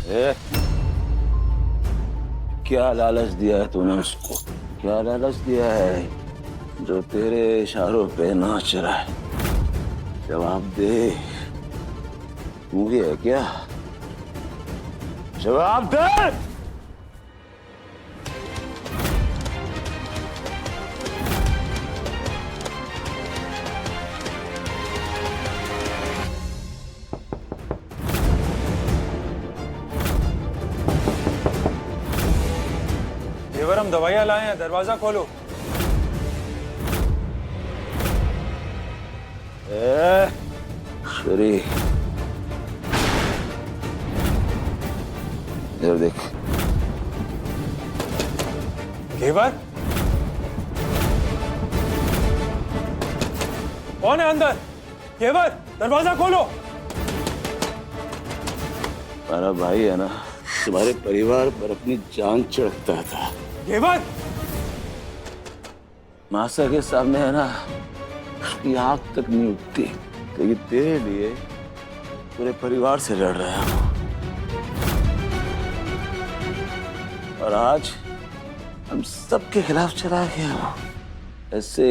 ए, क्या लालच दिया है तूने उसको? क्या लालच दिया है जो तेरे इशारों पे नाच रहा है? जवाब दे। तू ही है क्या? जवाब दे। देवर, हम दवाइयाँ लाए हैं, दरवाजा खोलो। श्री, इधर देख। देवर, कौन है अंदर? देवर, दरवाजा खोलो। हमारा भाई है ना, तुम्हारे परिवार पर अपनी जान छिड़कता था। देवर, मासा के सामने है ना, उसकी आंख तक नहीं उठती, लेकिन तेरे लिए पूरे परिवार से लड़ रहा हूं। और आज हम सबके खिलाफ चला गया हूं। ऐसे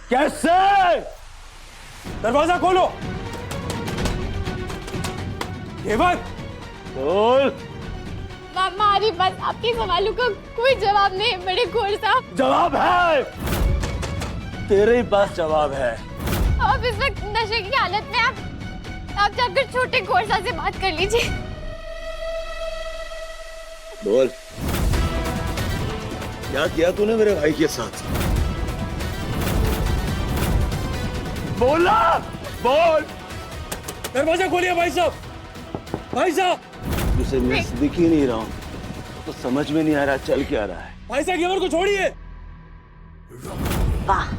कैसे? दरवाजा खोलो। देवर, बोल। हमारी बस आपके सवालों का कोई जवाब नहीं है बड़े घोर साहब। जवाब है, तेरे ही पास जवाब है। आप इस वक्त नशे की हालत में, आप जाकर छोटे घोर साहब से बात कर लीजिए। बोल, क्या किया तूने मेरे भाई के साथ? बोला, बोल। दरवाजा खोलिए भाई साहब। भाई साहब, उसे मैं दिख ही नहीं रहा हूँ, तो समझ में नहीं आ रहा चल क्या रहा है। भाई साहब, देवर को छोड़िए। वाह,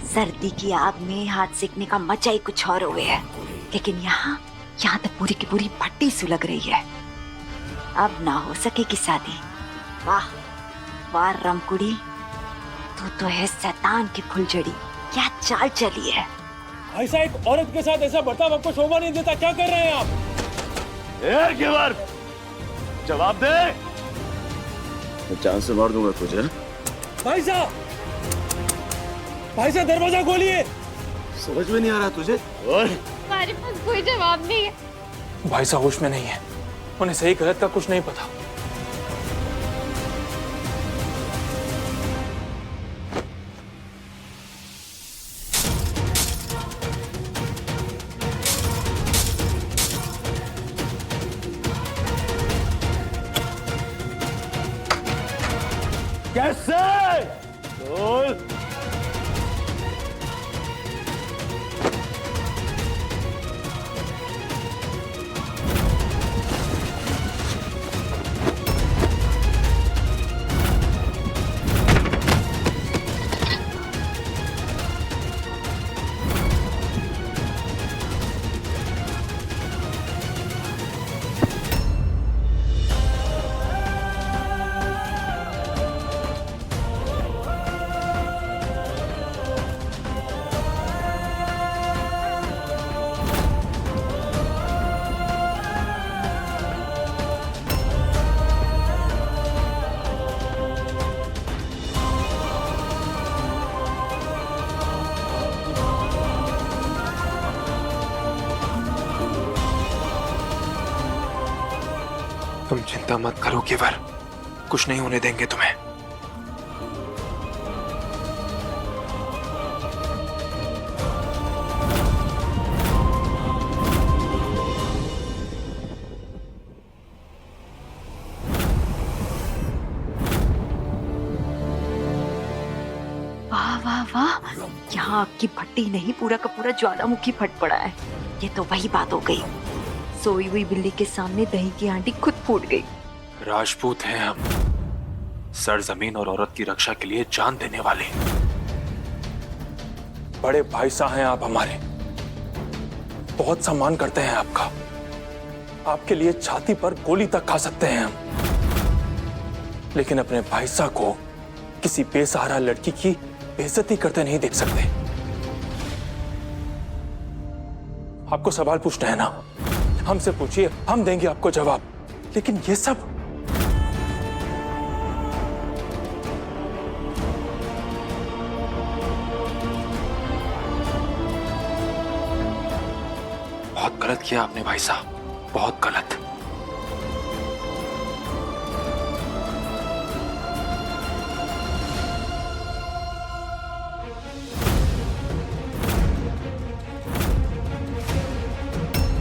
सर्दी की आग में हाथ सेकने का मजा ही कुछ और हुए है। लेकिन यहाँ तो पूरी की पूरी भट्टी सुलग रही है। अब ना हो सकेगी शादी। वाह वाह रमकुड़ी, तू तो है शैतान की फुलझड़ी। क्या चाल चली है। भाई साहब, एक औरत के साथ ऐसा बर्ताव आपको शोभा नहीं देता। क्या कर रहे हैं आप? गेवर, जवाब दे। मैं जान से मार दूंगा तुझे। भाई साहब, भाई साहब, दरवाजा खोलिए। समझ में नहीं आ रहा तुझे? और हमारे पास कोई जवाब नहीं है। भाई साहब होश में नहीं है, उन्हें सही गलत का कुछ नहीं पता। कैसे? बोल। तुम चिंता मत करो केवर, कुछ नहीं होने देंगे तुम्हें। वाह वाह वाह, यहाँ आग की भट्टी नहीं, पूरा का पूरा ज्वालामुखी फट पड़ा है। ये तो वही बात हो गई, सोई हुई बिल्ली के सामने दही की हांडी खुद फूट गई। राजपूत हैं हम, सरजमीन और औरत की रक्षा के लिए जान देने वाले। बड़े भाई साहब हैं आप हमारे, बहुत सम्मान करते हैं आपका। आपके लिए छाती पर गोली तक खा सकते हैं हम, लेकिन अपने भाई साहब को किसी बेसहारा लड़की की बेइज्जती करते नहीं देख सकते। आपको सवाल पूछना है ना, हमसे पूछिए, हम देंगे आपको जवाब। लेकिन ये सब बहुत गलत किया आपने भाई साहब, बहुत गलत।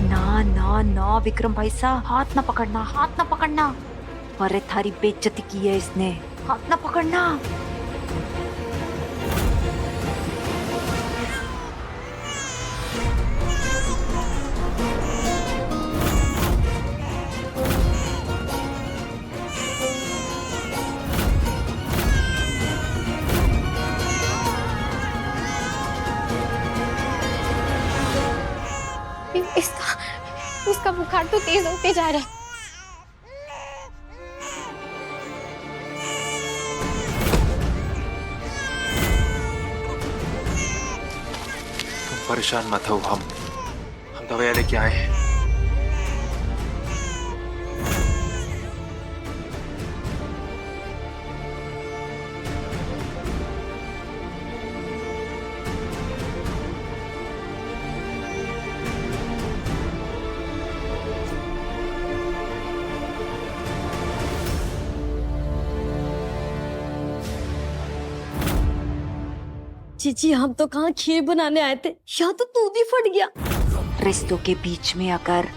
ना ना ना विक्रम भाई साहब, हाथ ना पकड़ना, हाथ ना पकड़ना। अरे थारी बेइज्जती की है इसने, हाथ ना पकड़ना। इसका बुखार तो तेज होते जा रहा है। तुम परेशान मत हो, हम दवाइयाँ लेके आए हैं। चीची, हम तो कहाँ खीर बनाने आए थे, यहाँ तो दूध ही फट गया। रिश्तों के बीच में अगर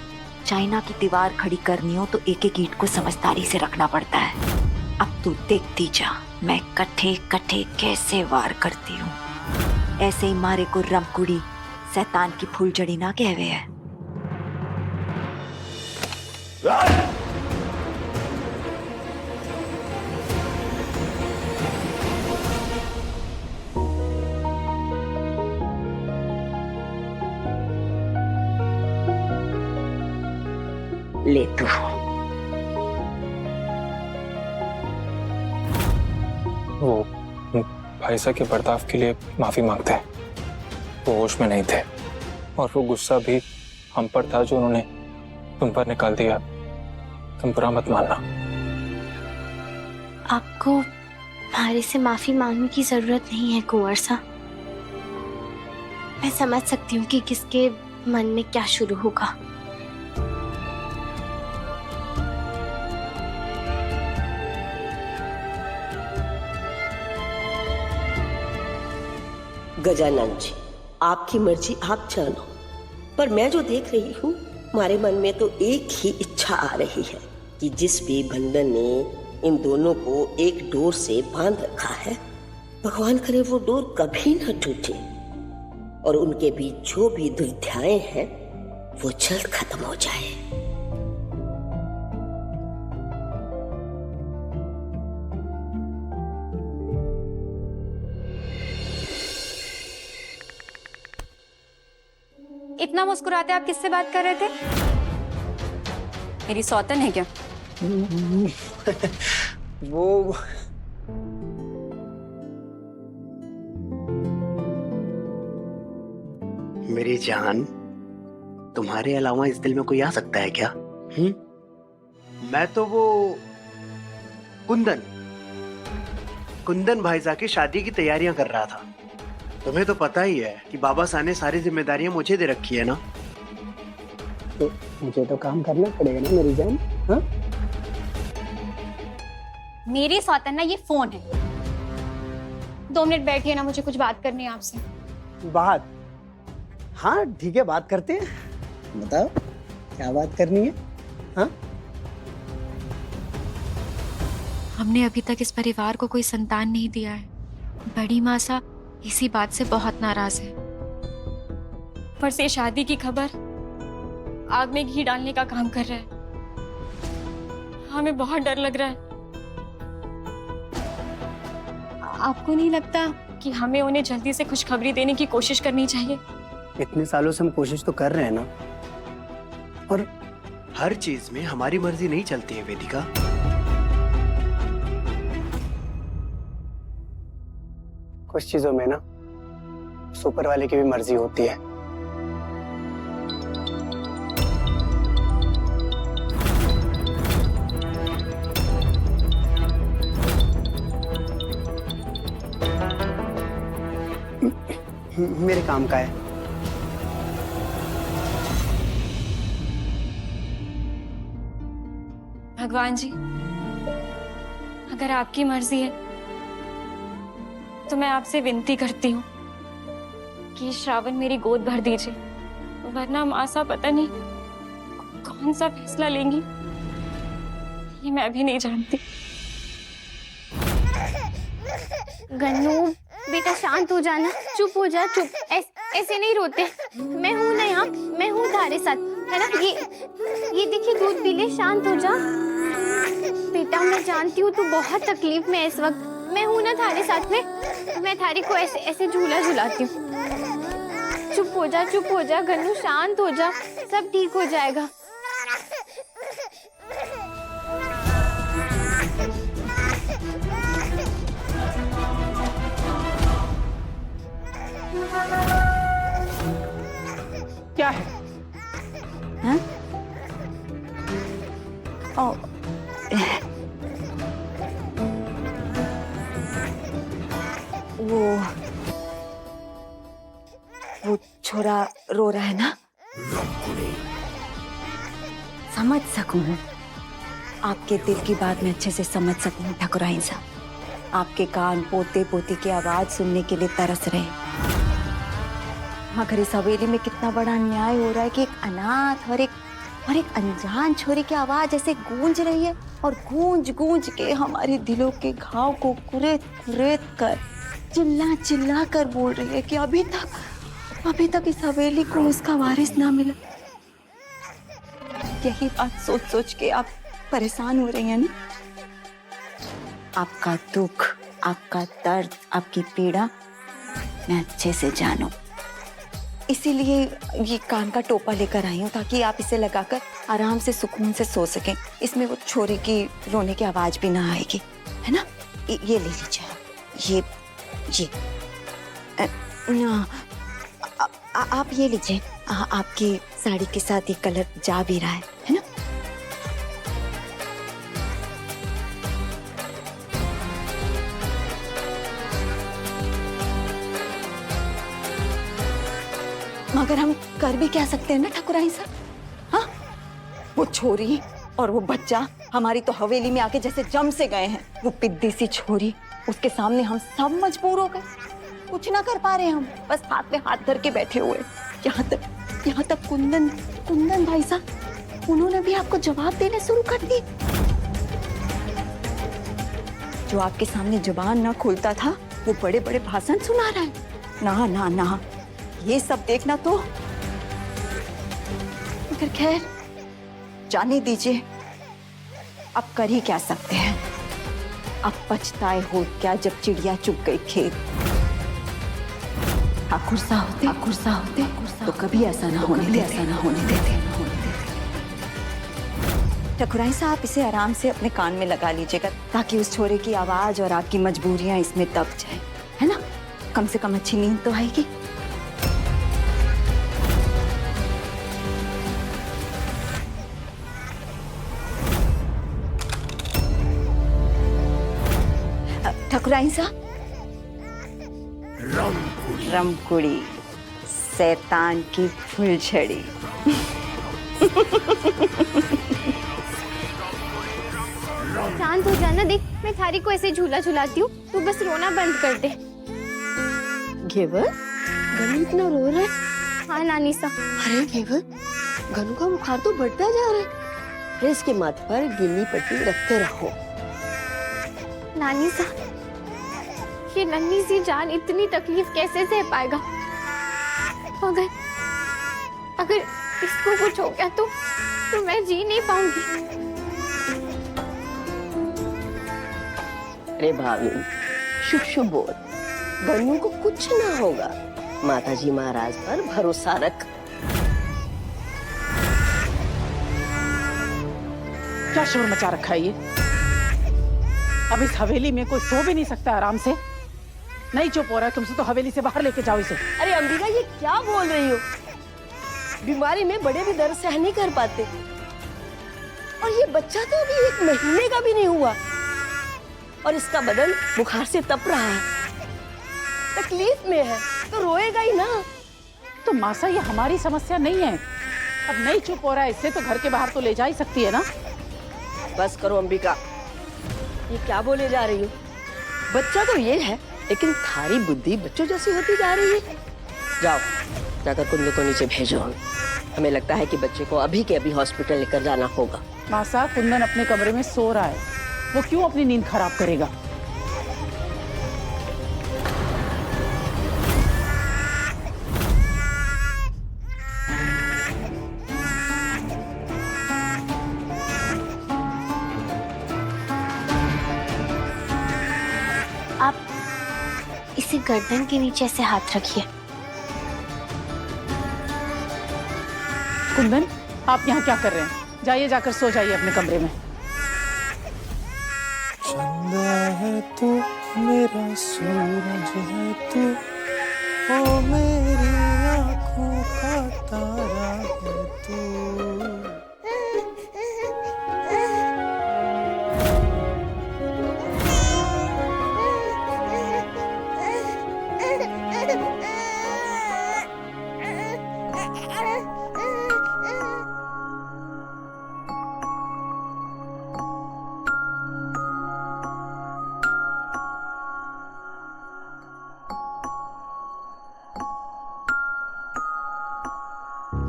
चाइना की दीवार खड़ी करनी हो तो एक एक ईंट को समझदारी से रखना पड़ता है। अब तू देखती जा मैं कट्ठे कट्ठे कैसे वार करती हूँ। ऐसे ही मारे को रमकुड़ी शैतान की फूलझड़ी ना कहवे है। ले तू। वो भाई साहब के बर्ताव के लिए माफी मांगते हैं। वो होश में नहीं थे और वो गुस्सा भी हम पर था जो उन्होंने तुम पर निकाल दिया। तुम बुरा मत मानना। आपको हमारे से माफी मांगने की जरूरत नहीं है कुंवर साहब। मैं समझ सकती हूँ कि किसके मन में क्या शुरू होगा। गजानन जी, आपकी मर्जी आप जानो, पर मैं जो देख रही हूँ हमारे मन में तो एक ही इच्छा आ रही है कि जिस भी बंधन ने इन दोनों को एक डोर से बांध रखा है, भगवान करे वो डोर कभी न टूटे और उनके बीच जो भी दुविधाएं हैं वो जल्द खत्म हो जाए। इतना मुस्कुराते आप किससे बात कर रहे थे? मेरी सौतन है क्या? वो मेरी जान, तुम्हारे अलावा इस दिल में कोई आ सकता है क्या? मैं तो वो कुंदन भाईजा की शादी की तैयारियां कर रहा था। तुम्हें तो पता ही है कि बाबा साहब ने सारी जिम्मेदारियां मुझे दे रखी है ना। तो मुझे तो काम करना पड़ेगा ना मेरी जान। हाँ? मेरी सौतन ना ये फोन है। 2 मिनट बैठिए ना, मुझे कुछ बात करनी है आपसे। बात? हाँ ठीक है, बात करते हैं। बताओ क्या बात करनी है? हाँ? हमने अभी तक इस परिवार को कोई संतान नहीं दिया है। बड़ी मासा इसी बात से बहुत नाराज है। पर से शादी की खबर आग में घी डालने का काम कर रहा है। हमें बहुत डर लग रहा है। आपको नहीं लगता कि हमें उन्हें जल्दी से खुशखबरी देने की कोशिश करनी चाहिए? इतने सालों से हम कोशिश तो कर रहे हैं ना। और हर चीज में हमारी मर्जी नहीं चलती है वेदिका। कुछ चीजों में ना सुपर वाले की भी मर्जी होती है। मेरे काम का है। भगवान जी, अगर आपकी मर्जी है तो मैं आपसे विनती करती हूँ कि श्रावण मेरी गोद भर दीजिए, वरना मासा पता नहीं कौन सा फैसला लेंगी, ये मैं भी नहीं जानती। गन्नू बेटा शांत हो जाना, चुप हो जा, चुप। ऐसे नहीं रोते, मैं हूं ना यहाँ, मैं हूँ तुम्हारे साथ, है ना। ये देखिए दूध पी ले, शांत हो जा बेटा। मैं जानती हूँ तू बहुत तकलीफ में है इस वक्त, मैं हूँ ना थारे साथ में। मैं थारी को ऐसे ऐसे झूला झुलाती हूँ। चुप हो जा, चुप हो जा गन्नू, शांत हो जा, सब ठीक हो जाएगा। क्या है? हाँ? ओ, वो छोरा रो रहा है ना। समझ सकूं, आपके दिल की बात मैं अच्छे से समझ सकूं ठाकुराइन साहब। आपके कान पोते पोती की आवाज सुनने के लिए तरस रहे, मगर इस हवेली में कितना बड़ा अन्याय हो रहा है कि एक अनाथ और एक अनजान छोरी की आवाज ऐसे गूंज रही है, और गूंज गूंज के हमारे दिलों के घाव को कुरेद कुरेद कर, चिल्ला चिल्ला कर बोल रही है कि अभी तक इस हवेली को उसका वारिस ना मिला। यही बात सोच सोच के आप परेशान हो रही हैं ना। आपका दुख, आपका दर्द, आपकी पीड़ा मैं अच्छे से जानूं, इसीलिए ये कान का टोपा लेकर आई हूँ, ताकि आप इसे लगाकर आराम से सुकून से सो सकें। इसमें वो छोरे की रोने की आवाज भी ना आएगी, है ना। ये ले लीजिए, ये आप ये लीजिए। आपकी साड़ी के साथ ये कलर जा भी रहा है ना। मगर हम कर भी क्या सकते हैं ना ठाकुराइन साहब। हाँ, वो छोरी और वो बच्चा हमारी तो हवेली में आके जैसे जम से गए हैं। वो पिद्दी सी छोरी, उसके सामने हम सब मजबूर हो गए, कुछ ना कर पा रहे हम, बस हाथ में हाथ धर के बैठे हुए। यहाँ तक कुंदन भाई साहब, उन्होंने भी आपको जवाब देने शुरू कर दिए। जो आपके सामने जुबान ना खोलता था, वो बड़े बड़े भाषण सुना रहा है। ना ना ना, ये सब देखना तो, मगर खैर जाने दीजिए, अब कर ही क्या सकते हैं। अब पछताए हो क्या जब चिड़िया चुग गई खेत। ठाकुर सा होते तो कभी ऐसा ना होने देते। ठाकुराइन साहब, इसे आराम से अपने कान में लगा लीजिएगा, ताकि उस छोरे की आवाज और आपकी मजबूरियां इसमें दब जाए, है ना। कम से कम अच्छी नींद तो आएगी। ठाकुराइन साहब, रमकुड़ी शैतान की फुलझड़ी। शांत हो जाना, देख मैं थारी को ऐसे झूला झुलाती हूँ, तू बस रोना बंद कर दे। घेवर, गनु इतना रो रहा है। हाँ नानी सा। अरे घेवर, गनु का बुखार तो बढ़ता जा रहा है। फिर इसके माथे पर गिल्ली पट्टी रखते रहो। नानी सा, ये नन्ही सी जान इतनी तकलीफ कैसे सह पाएगा। अगर इसको कुछ हो गया तो मैं जी नहीं पाऊंगी। अरे भाभी, शुभ शुभ बोल, गन्नू को कुछ ना होगा। माताजी महाराज पर भरोसा रख। क्या शोर मचा रखा है ये? अब इस हवेली में कोई सो भी नहीं सकता आराम से। नहीं चुप हो रहा है तुमसे तो हवेली से बाहर लेके जाओ इसे। अरे अंबिका, ये क्या बोल रही हो? बीमारी में बड़े भी दर्द सहन नहीं कर पाते, और ये बच्चा तो अभी 1 महीने का भी नहीं हुआ, और इसका बदन बुखार से तप रहा है, तकलीफ में है। तो रोएगा ही ना। तो मासा ये हमारी समस्या नहीं है। अब नहीं चुप हो रहा है इससे तो घर के बाहर तो ले जा ही सकती है ना। बस करो अंबिका, ये क्या बोले जा रही हो? बच्चा तो ये है, लेकिन थारी बुद्धि बच्चों जैसी होती जा रही है। जाओ जाकर कुंदन को नीचे भेजो। हमें लगता है कि बच्चे को अभी के अभी हॉस्पिटल लेकर जाना होगा। मासा, कुंदन अपने कमरे में सो रहा है, वो क्यों अपनी नींद खराब करेगा? आप इसे गर्दन के नीचे से हाथ रखिए। कुंदन, आप यहाँ क्या कर रहे हैं? जाइए, जाकर सो जाइए अपने कमरे में। चंदा है तू, मेरा सूरज है तू, ओ मेरी आँखों का तारा है तू।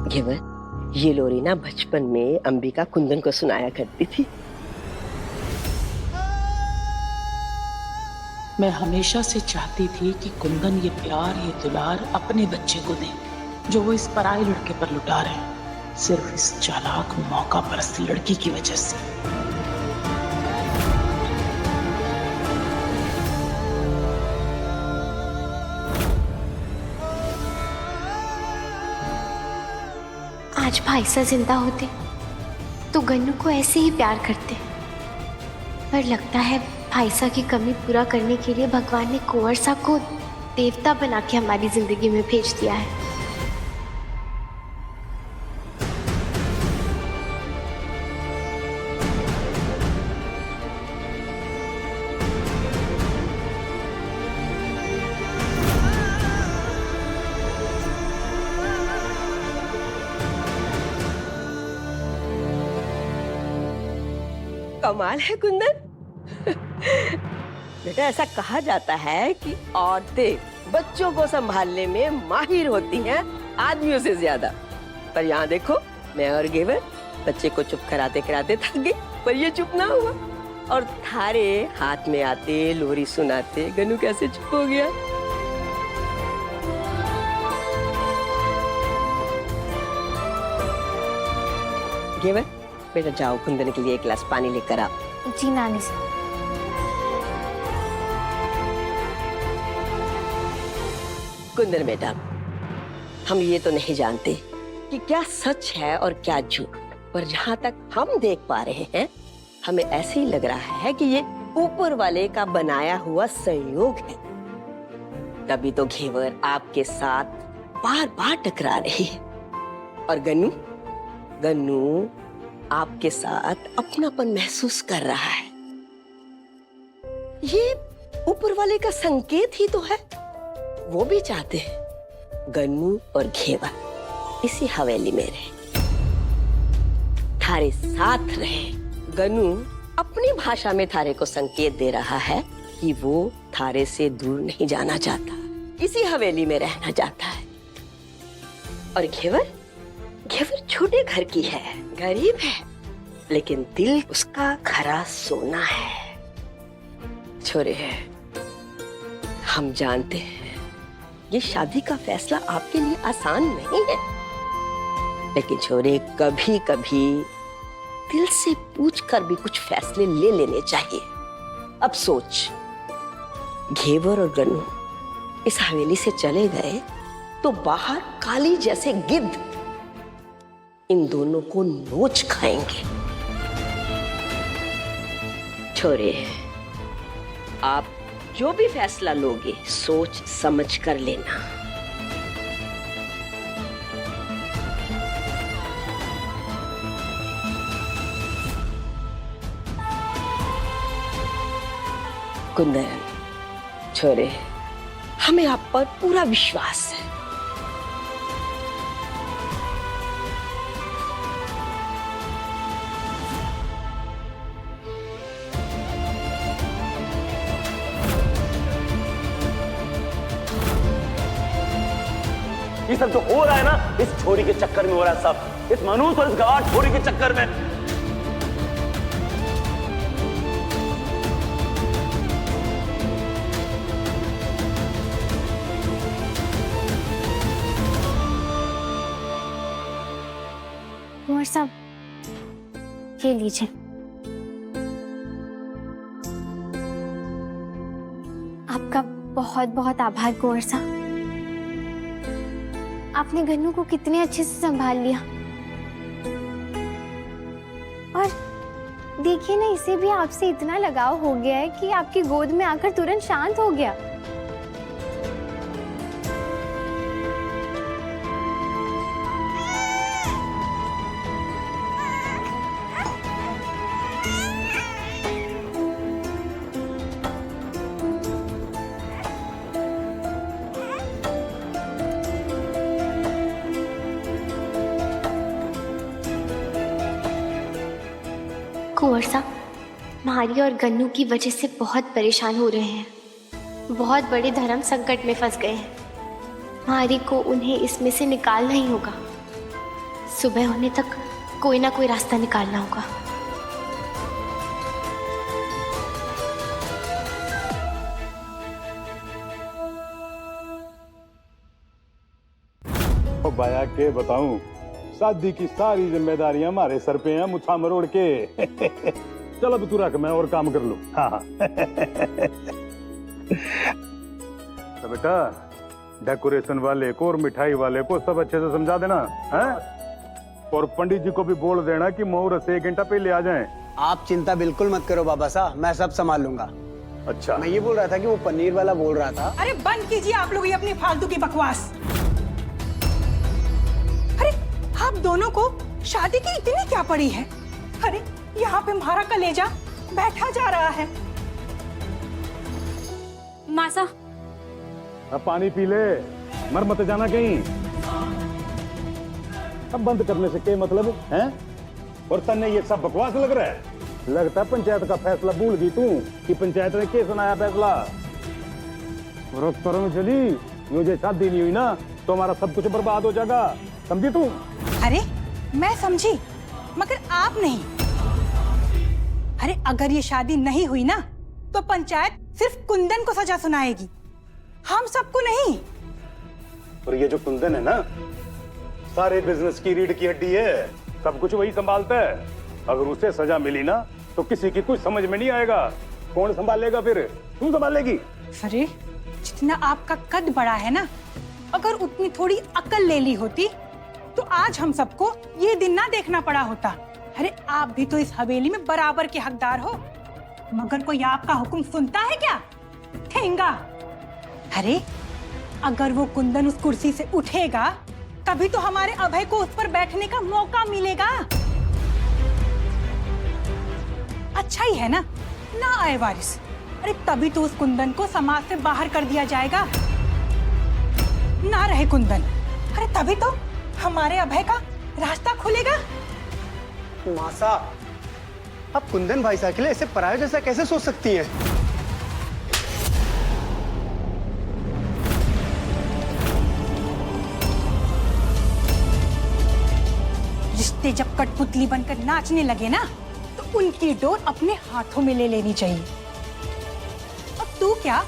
घेवर, ये लोरी ना बचपन में अंबिका कुंदन को सुनाया करती थी। मैं हमेशा से चाहती थी कि कुंदन ये प्यार, ये दुलार अपने बच्चे को दे जो वो इस पराये लड़के पर लुटा रहे हैं, सिर्फ इस चालाक मौका परस्त लड़की की वजह से। आज भाईसा जिंदा होते तो गन्नू को ऐसे ही प्यार करते, पर लगता है भाईसा की कमी पूरा करने के लिए भगवान ने कुंवर साहब को देवता बना के हमारी जिंदगी में भेज दिया है। कमाल है कुंदन। बेटा, ऐसा कहा जाता है कि औरतें बच्चों को संभालने में माहिर होती हैं आदमियों से ज्यादा। पर यहाँ देखो, मैं और घेवर बच्चे को चुप कराते कराते थक गए, पर ये चुप ना हुआ और थारे हाथ में आते लोरी सुनाते गन्नू कैसे चुप हो गया। घेवर, बेटा जाओ कुंदन के लिए एक गिलास पानी लेकर आओ। जी नानी साहब। कुंदन बेटा, हम ये तो नहीं जानते कि क्या सच है और क्या झूठ, पर जहाँ तक हम देख पा रहे हैं, हमें ऐसे ही लग रहा है कि ये ऊपर वाले का बनाया हुआ संयोग है। तभी तो घेवर आपके साथ बार बार टकरा रही है और गन्नू आपके साथ अपनापन महसूस कर रहा है। ये ऊपर वाले का संकेत ही तो है। वो भी चाहते हैं गन्नू और घेवर इसी हवेली में रहे, थारे साथ रहे। गन्नू अपनी भाषा में थारे को संकेत दे रहा है कि वो थारे से दूर नहीं जाना चाहता, इसी हवेली में रहना चाहता है। और घेवर छोटे घर की है, गरीब है, लेकिन दिल उसका खरा सोना है। छोरे, हम जानते हैं ये शादी का फैसला आपके लिए आसान नहीं है, लेकिन छोरे कभी कभी दिल से पूछकर भी कुछ फैसले ले लेने चाहिए। अब सोच, घेवर और गन्नू इस हवेली से चले गए तो बाहर काली जैसे गिद्ध इन दोनों को नोच खाएंगे। छोरे, आप जो भी फैसला लोगे सोच समझ कर लेना। कुंदन, छोरे, हमें आप पर पूरा विश्वास है। ये सब जो हो रहा है ना, इस छोरी के चक्कर में हो रहा है सब, इस मनूस और इस गवार छोरी के चक्कर में। कुंवर साहब, ये लीजिए। आपका बहुत बहुत आभार कुंवर साहब। आपने गन्नू को कितने अच्छे से संभाल लिया। और देखिए ना, इसे भी आपसे इतना लगाव हो गया है कि आपकी गोद में आकर तुरंत शांत हो गया। कुंवर साहब, मारी और गन्नू की वजह से बहुत परेशान हो रहे हैं। बहुत बड़े धर्म संकट में फंस गए हैं। मारी को उन्हें इसमें से निकालना ही होगा। सुबह होने तक कोई ना कोई रास्ता निकालना होगा। ओ बाया के बताऊं, शादी की सारी जिम्मेदारियां हमारे सर पे हैं, मुछा मरोड़ के। चलो अब तू रख, मैं और काम कर लूं। हाँ हाँ। तो बेटा, डेकोरेशन वाले को और मिठाई वाले को सब अच्छे से समझा देना है, और पंडित जी को भी बोल देना कि मुहूर्त से 1 घंटा पहले आ जाएं। आप चिंता बिल्कुल मत करो बाबा साहब, मैं सब संभाल लूंगा। अच्छा, मैं ये बोल रहा था कि वो पनीर वाला बोल रहा था। अरे बंद कीजिए आप लोग ये अपनी फालतू की बकवास। अरे आप दोनों को शादी की इतनी क्या पड़ी है? अरे यहाँ पे हमारा कलेजा बैठा जा रहा है। मासा, अब पानी पी ले, मर मत जाना कहीं। अब बंद करने से क्या मतलब है? और तन्ने ये सब बकवास लग रहा है? लगता है पंचायत का फैसला भूल गई तू कि पंचायत ने क्या सुनाया फैसला। में चली, मुझे शादी नहीं हुई ना तो हमारा सब कुछ बर्बाद हो जाएगा, समझी तू? अरे मैं समझी, मगर आप नहीं। अरे अगर ये शादी नहीं हुई ना तो पंचायत सिर्फ कुंदन को सजा सुनाएगी, हम सबको नहीं। और ये जो कुंदन है ना, सारे बिजनेस की रीढ़ की हड्डी है, सब कुछ वही संभालता है। अगर उसे सजा मिली ना तो किसी की कुछ समझ में नहीं आएगा। कौन संभालेगा फिर? तुम संभालेगी। अरे जितना आपका कद बड़ा है ना, अगर उतनी थोड़ी अकल ले ली होती तो आज हम सबको ये दिन ना देखना पड़ा होता। अरे आप भी तो इस हवेली में बराबर के हकदार हो, मगर कोई आपका हुक्म सुनता है क्या? ठेंगा। अरे अगर वो कुंदन उस कुर्सी से उठेगा तभी तो हमारे अभय को उस पर बैठने का मौका मिलेगा। अच्छा ही है ना आए वारिस। अरे तभी तो उस कुंदन को समाज से बाहर कर दिया जाएगा। ना रहे कुंदन, अरे तभी तो हमारे अभय का रास्ता खुलेगा। मासा, आप कुंदन भाई साहब के लिए ऐसे पराये जैसा कैसे सोच सकती हैं? रिश्ते जब कठपुतली बनकर नाचने लगे ना तो उनकी डोर अपने हाथों में ले लेनी चाहिए। अब तू क्या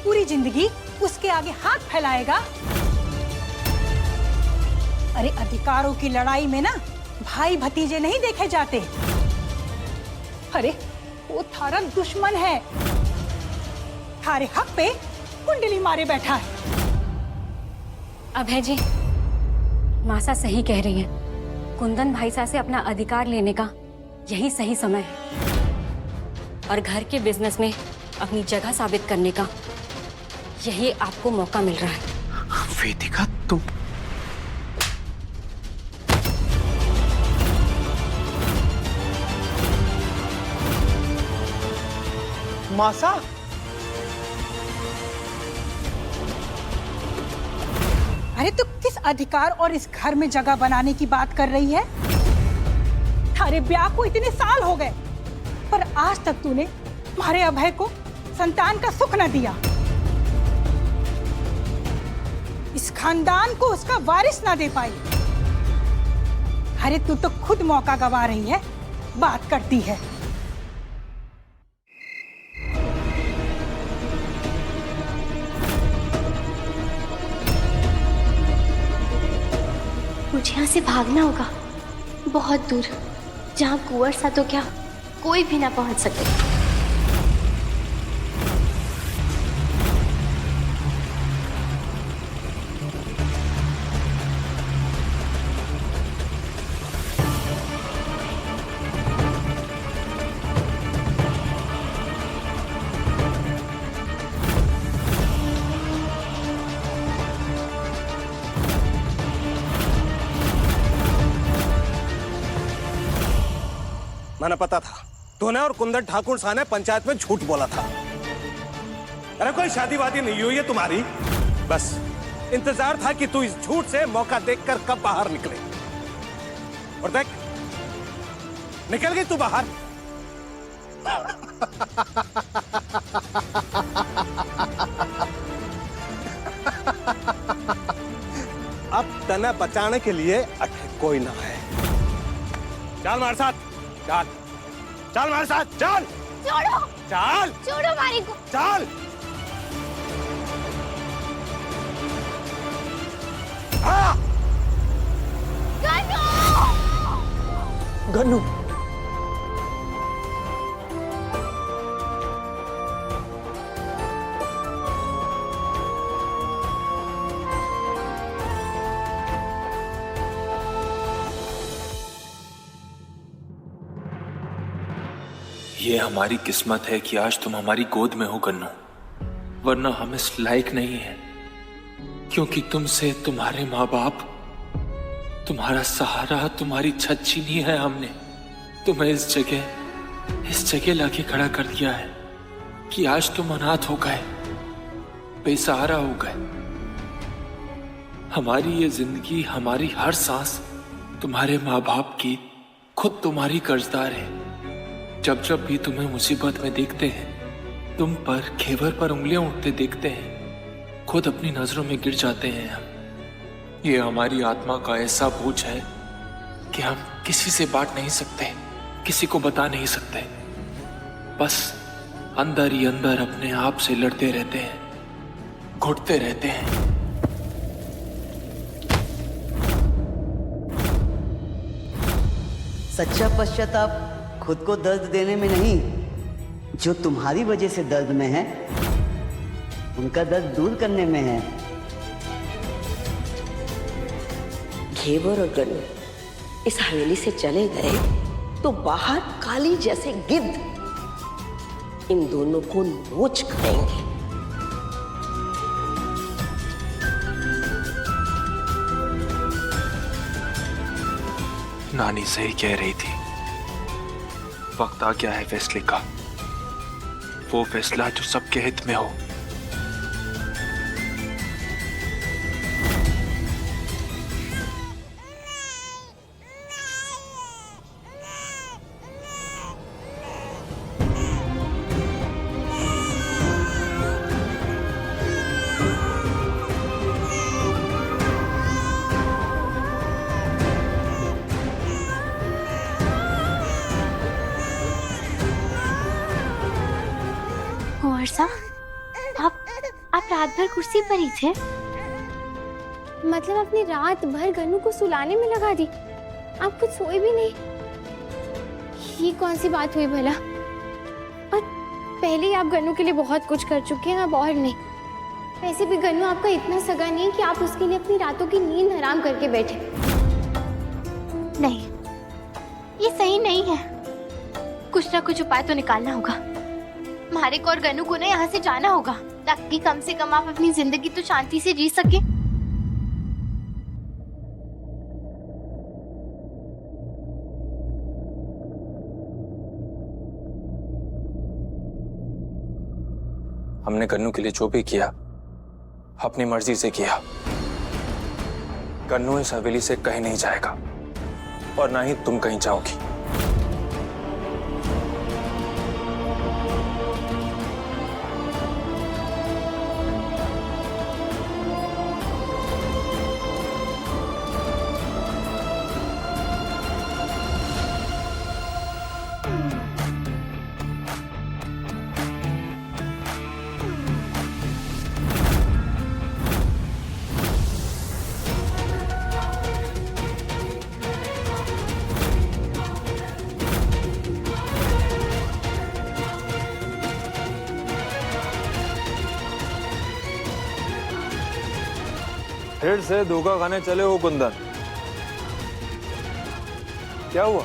पूरी जिंदगी उसके आगे हाथ फैलाएगा? अरे अधिकारों की लड़ाई में ना भाई भतीजे नहीं देखे जाते। अरे वो थारा दुश्मन है, थारे हक पे कुंडली मारे बैठा है। अभय जी, मासा सही कह रही है। कुंदन भाई साहब से अपना अधिकार लेने का यही सही समय है, और घर के बिजनेस में अपनी जगह साबित करने का यही आपको मौका मिल रहा है। वेदिका, तुम मासा, अरे तू किस अधिकार और इस घर में जगह बनाने की बात कर रही है? थारे ब्याह को इतने साल हो गए, पर आज तक तूने हमारे अभय को संतान का सुख न दिया, इस खानदान को उसका वारिस ना दे पाई। अरे तू तो खुद मौका गवा रही है, बात करती है। मुझे यहाँ से भागना होगा, बहुत दूर, जहाँ कुंवर सा तो क्या कोई भी ना पहुंच सके। मैंने पता था तूने और कुंदन ठाकुर साहब ने पंचायत में झूठ बोला था। अरे कोई शादी वादी नहीं हुई है तुम्हारी, बस इंतजार था कि तू इस झूठ से मौका देखकर कब बाहर निकले। और देख, निकल गई तू बाहर। अब तने बचाने के लिए अठे कोई ना है। चल हमारे साथ, चल चल हमारे साथ, चल। छोड़ो, चल, छोड़ो मारी को। चल। हाँ। गन्नू, ये हमारी किस्मत है कि आज तुम हमारी गोद में हो गन्नू, वरना हम इस लायक नहीं है, क्योंकि तुमसे तुम्हारे माँ बाप, तुम्हारा सहारा, तुम्हारी छत छीनी है हमने। तुम्हें इस जगह लाके खड़ा कर दिया है कि आज तुम अनाथ हो गए, बेसहारा हो गए। हमारी ये जिंदगी, हमारी हर सांस तुम्हारे माँ बाप की, खुद तुम्हारी कर्जदार है। जब जब भी तुम्हें मुसीबत में देखते हैं, तुम पर घेवर पर उंगलियां उठते देखते हैं, खुद अपनी नजरों में गिर जाते हैं हम। ये हमारी आत्मा का ऐसा बोझ है कि हम किसी से बांट नहीं सकते, किसी को बता नहीं सकते, बस अंदर ही अंदर अपने आप से लड़ते रहते हैं, घुटते रहते हैं। सच्चा पश्चाताप खुद को दर्द देने में नहीं, जो तुम्हारी वजह से दर्द में है उनका दर्द दूर करने में है। घेवर और गन्नू इस हवेली से चले गए तो बाहर काली जैसे गिद्ध इन दोनों को नोच खाएंगे। नानी सही कह रही थी, वक्त आ गया है फैसले का, वो फैसला जो सबके हित में हो। आप रात भर कुर्सी पर ही थे? मतलब आपने रात भर गन्नू को सुलाने में लगा दी, आप कुछ सोए भी नहीं? ये कौन सी बात हुई भला? और पहले ही आप गन्नू के लिए बहुत कुछ कर चुके हैं, अब और नहीं। वैसे भी गन्नू आपका इतना सगा नहीं कि आप उसके लिए अपनी रातों की नींद हराम करके बैठे। नहीं, ये सही नहीं है। कुछ ना कुछ उपाय तो निकालना होगा। मारे को और गन्नू को ना यहाँ से जाना होगा, ताकि कम से कम आप अपनी जिंदगी तो शांति से जी सके। हमने गन्नू के लिए जो भी किया अपनी मर्जी से किया, गन्नू इस हवेली से कहीं नहीं जाएगा और ना ही तुम कहीं जाओगी। फिर से धोखा खाने चले हो कुंदन? क्या हुआ,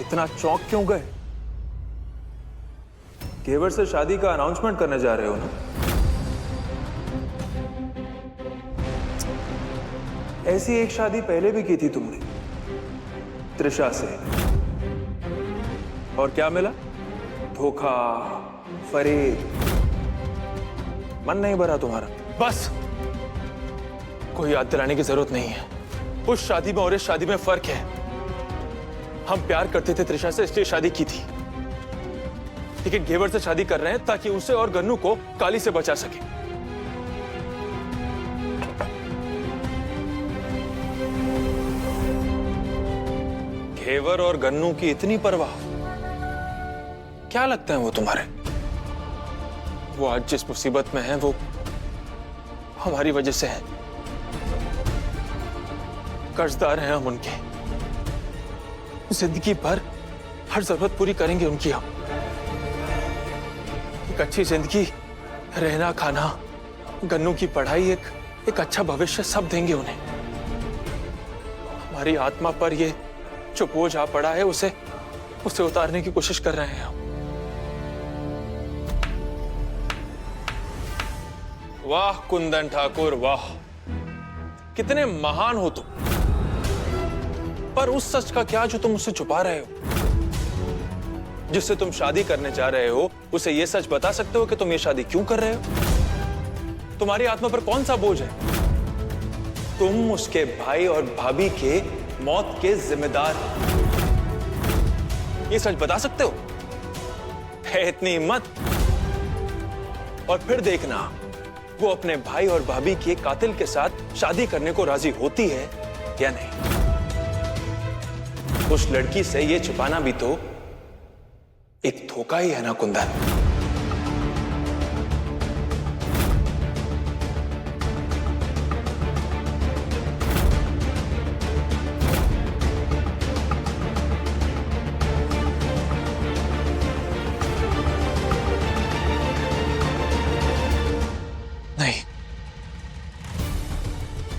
इतना चौंक क्यों गए? घेवर से शादी का अनाउंसमेंट करने जा रहे हो ना? ऐसी एक शादी पहले भी की थी तुमने, त्रिशा से, और क्या मिला? धोखा, फरेब। मन नहीं भरा तुम्हारा? बस, कोई याद दिलाने की जरूरत नहीं है। उस शादी में और इस शादी में फर्क है। हम प्यार करते थे त्रिशा से, इसलिए शादी की थी, लेकिन घेवर से शादी कर रहे हैं ताकि उसे और गन्नू को काली से बचा सके। घेवर और गन्नू की इतनी परवाह? क्या लगता है वो तुम्हारे? वो आज जिस मुसीबत में है वो हमारी वजह से है। कर्जदार हैं हम उनके, जिंदगी भर हर जरूरत पूरी करेंगे उनकी हम। एक अच्छी जिंदगी, रहना खाना, गन्नू की पढ़ाई, एक अच्छा भविष्य, सब देंगे उन्हें। हमारी आत्मा पर ये जो बोझ आ पड़ा है उसे उतारने की कोशिश कर रहे हैं हम। वाह कुंदन ठाकुर, वाह, कितने महान हो तुम। पर उस सच का क्या जो तुम उससे छुपा रहे हो? जिससे तुम शादी करने जा रहे हो उसे यह सच बता सकते हो कि तुम ये शादी क्यों कर रहे हो? तुम्हारी आत्मा पर कौन सा बोझ है? तुम उसके भाई और भाभी के मौत के जिम्मेदार हो। ये सच बता सकते हो? है इतनी हिम्मत? और फिर देखना वो अपने भाई और भाभी के कातिल के साथ शादी करने को राजी होती है या नहीं। उस लड़की से ये छुपाना भी तो एक धोखा ही है ना कुंदन? नहीं,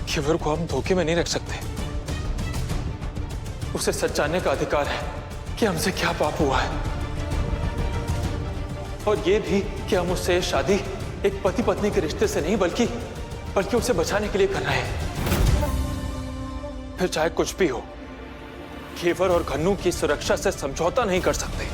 घेवर को हम धोखे में नहीं रख सकते। उसे सच जानने का अधिकार है कि हमसे क्या पाप हुआ है, और यह भी कि हम उससे शादी एक पति पत्नी के रिश्ते से नहीं बल्कि उसे बचाने के लिए कर रहे हैं। फिर चाहे कुछ भी हो, घेवर और गन्नू की सुरक्षा से समझौता नहीं कर सकते।